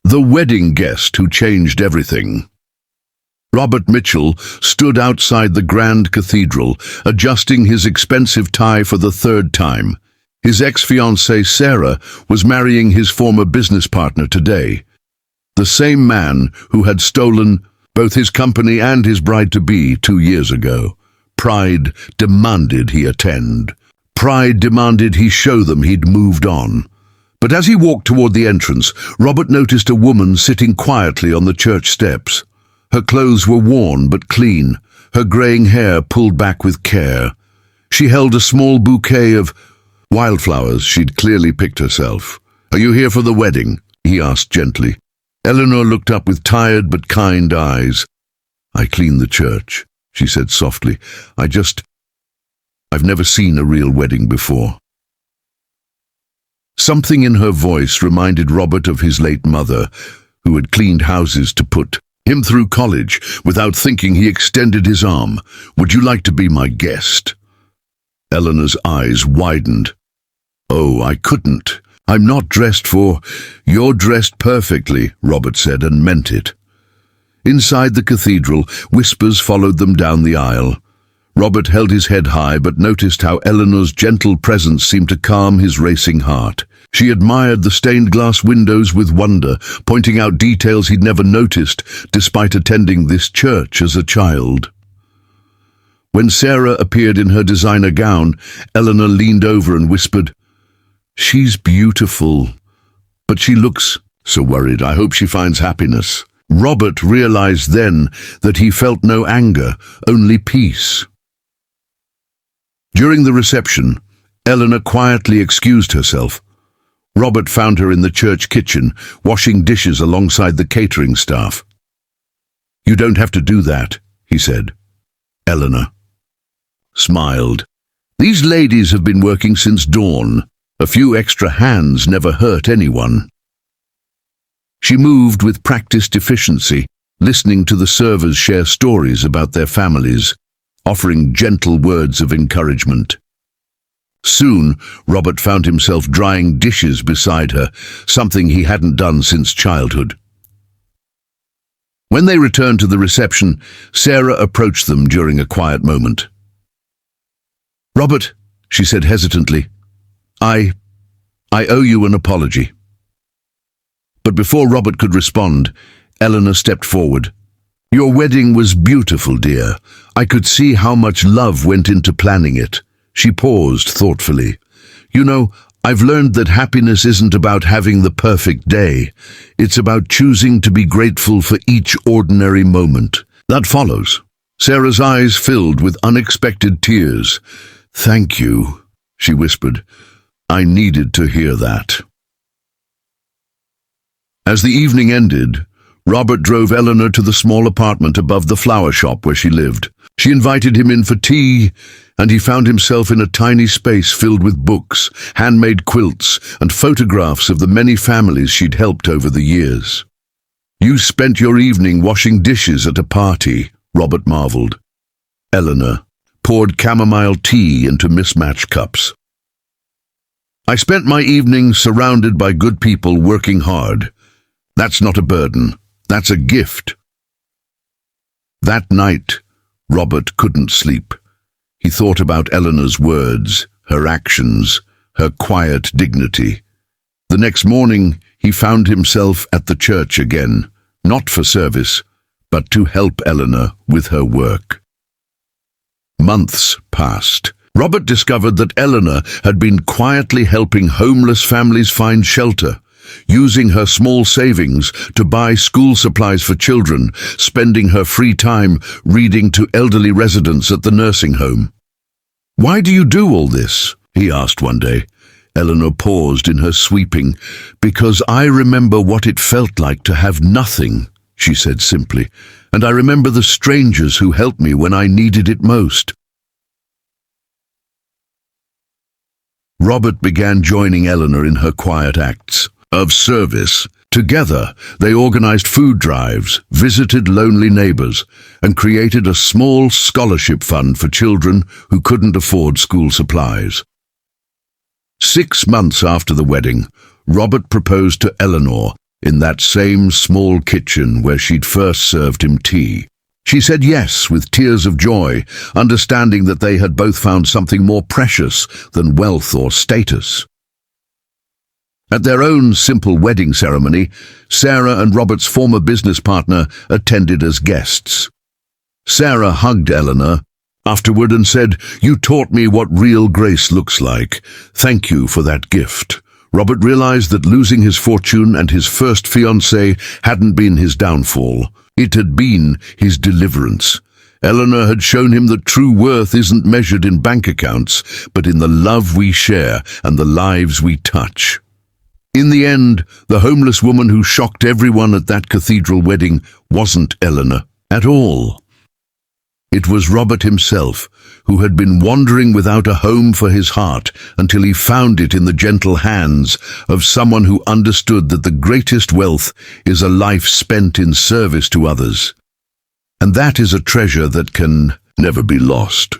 The wedding guest who changed everything. Robert Mitchell stood outside the grand cathedral, adjusting his expensive tie for the third time. His ex-fiancée Sarah was marrying his former business partner today. The same man who had stolen both his company and his bride-to-be 2 years ago. Pride demanded he attend. Pride demanded he show them he'd moved on. But as he walked toward the entrance, Robert noticed a woman sitting quietly on the church steps. Her clothes were worn but clean, her graying hair pulled back with care. She held a small bouquet of wildflowers she'd clearly picked herself. "Are you here for the wedding?" he asked gently. Eleanor looked up with tired but kind eyes. "I cleaned the church," she said softly. I've never seen a real wedding before." Something in her voice reminded Robert of his late mother, who had cleaned houses to put him through college. Without thinking, he extended his arm. "Would you like to be my guest?" Eleanor's eyes widened. "Oh, I couldn't. I'm not dressed for—" "You're dressed perfectly," Robert said, and meant it. Inside the cathedral, whispers followed them down the aisle. Robert held his head high but noticed how Eleanor's gentle presence seemed to calm his racing heart. She admired the stained glass windows with wonder, pointing out details he'd never noticed despite attending this church as a child. When Sarah appeared in her designer gown, Eleanor leaned over and whispered, "She's beautiful, but she looks so worried. I hope she finds happiness." Robert realized then that he felt no anger, only peace. During the reception, Eleanor quietly excused herself. Robert found her in the church kitchen, washing dishes alongside the catering staff. "You don't have to do that," he said. Eleanor smiled. "These ladies have been working since dawn. A few extra hands never hurt anyone." She moved with practiced efficiency, listening to the servers share stories about their families, offering gentle words of encouragement. Soon, Robert found himself drying dishes beside her, something he hadn't done since childhood. When they returned to the reception, Sarah approached them during a quiet moment. "Robert," she said hesitantly, I owe you an apology." But before Robert could respond, Eleanor stepped forward. "Your wedding was beautiful, dear. I could see how much love went into planning it." She paused thoughtfully. "You know, I've learned that happiness isn't about having the perfect day. It's about choosing to be grateful for each ordinary moment that follows." Sarah's eyes filled with unexpected tears. "Thank you," she whispered. "I needed to hear that." As the evening ended, Robert drove Eleanor to the small apartment above the flower shop where she lived. She invited him in for tea, and he found himself in a tiny space filled with books, handmade quilts, and photographs of the many families she'd helped over the years. "You spent your evening washing dishes at a party," Robert marveled. Eleanor poured chamomile tea into mismatched cups. "I spent my evening surrounded by good people working hard. That's not a burden. That's a gift." That night, Robert couldn't sleep. He thought about Eleanor's words, her actions, her quiet dignity. The next morning, he found himself at the church again, not for service, but to help Eleanor with her work. Months passed. Robert discovered that Eleanor had been quietly helping homeless families find shelter, using her small savings to buy school supplies for children, spending her free time reading to elderly residents at the nursing home. "Why do you do all this?" he asked one day. Eleanor paused in her sweeping. "Because I remember what it felt like to have nothing," she said simply, "and I remember the strangers who helped me when I needed it most." Robert began joining Eleanor in her quiet acts of service. Together, they organized food drives, visited lonely neighbors, and created a small scholarship fund for children who couldn't afford school supplies. 6 months after the wedding, Robert proposed to Eleanor, in that same small kitchen where she'd first served him tea. She said yes with tears of joy, understanding that they had both found something more precious than wealth or status. At their own simple wedding ceremony, Sarah and Robert's former business partner attended as guests. Sarah hugged Eleanor afterward and said, "You taught me what real grace looks like. Thank you for that gift." Robert realized that losing his fortune and his first fiancée hadn't been his downfall. It had been his deliverance. Eleanor had shown him that true worth isn't measured in bank accounts, but in the love we share and the lives we touch. In the end, the homeless woman who shocked everyone at that cathedral wedding wasn't Eleanor at all. It was Robert himself, who had been wandering without a home for his heart until he found it in the gentle hands of someone who understood that the greatest wealth is a life spent in service to others. And that is a treasure that can never be lost.